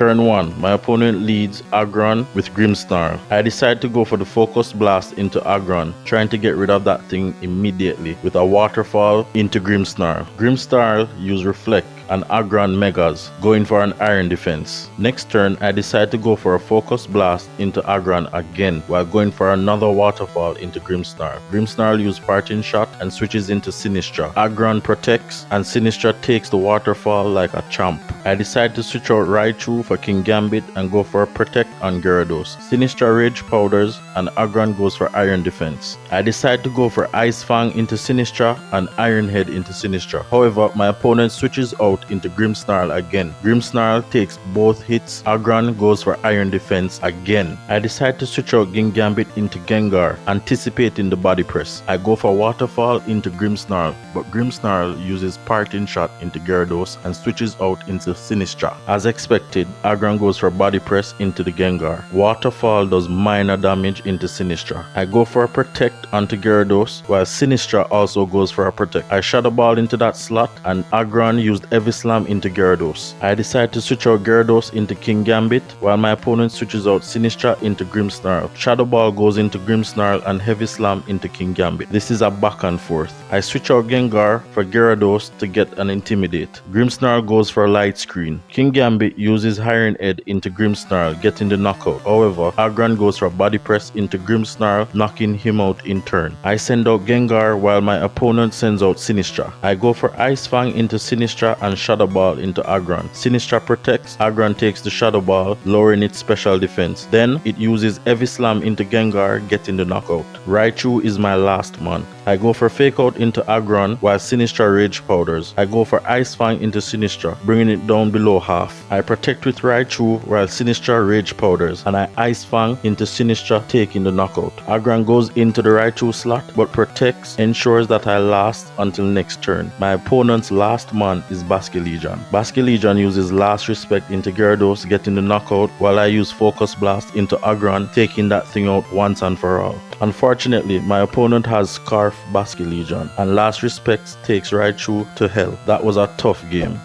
Turn 1. My opponent leads Aggron with Grimmsnarl. I decide to go for the Focus Blast into Aggron, trying to get rid of that thing immediately with a Waterfall into Grimmsnarl. Grimmsnarl use Reflect and Aggron Megas, going for an Iron Defense. Next turn, I decide to go for a Focus Blast into Aggron again, while going for another Waterfall into Grimmsnarl. Grimmsnarl use Parting Shot and switches into Sinistra. Aggron protects, and Sinistra takes the Waterfall like a champ. I decide to switch out Raichu for King Gambit and go for a Protect on Gyarados. Sinistra Rage Powders and Aggron goes for Iron Defense. I decide to go for Ice Fang into Sinistra and Iron Head into Sinistra. However, my opponent switches out into Grimmsnarl again. Grimmsnarl takes both hits. Aggron goes for Iron Defense again. I decide to switch out Gambit into Gengar, anticipating the Body Press. I go for Waterfall into Grimmsnarl, but Grimmsnarl uses Parting Shot into Gyarados and switches out into Sinistra. As expected, Aggron goes for Body Press into the Gengar. Waterfall does minor damage into Sinistra. I go for a Protect onto Gyarados, while Sinistra also goes for a Protect. I Shadow Ball into that slot, and Aggron used Heavy Slam into Gyarados. I decide to switch out Gyarados into King Gambit, while my opponent switches out Sinistra into Grimmsnarl. Shadow Ball goes into Grimmsnarl and Heavy Slam into King Gambit. This is a back and forth. I switch out Gengar for Gyarados to get an Intimidate. Grimmsnarl goes for a Light Screen. King Gambit uses Iron Head into Grimmsnarl, getting the knockout. However, Aggron goes for a Body Press into Grimmsnarl, knocking him out in turn. I send out Gengar while my opponent sends out Sinistra. I go for Ice Fang into Sinistra and Shadow Ball into Aggron. Sinistra protects, Aggron takes the Shadow Ball, lowering its special defense. Then it uses Heavy Slam into Gengar, getting the knockout. Raichu is my last man. I go for Fake Out into Aggron while Sinistra Rage Powders. I go for Ice Fang into Sinistra, bringing it down below half. I protect with Raichu while Sinistra Rage Powders, and I Ice Fang into Sinistra, taking the knockout. Aggron goes into the Raichu slot but protects, ensures that I last until next turn. My opponent's last man is Basculegion. Basculegion uses Last Respect into Gyarados, getting the knockout, while I use Focus Blast into Aggron, taking that thing out once and for all. Unfortunately, my opponent has Scarf Basculegion, and Last Respect takes Raichu to hell. That was a tough game.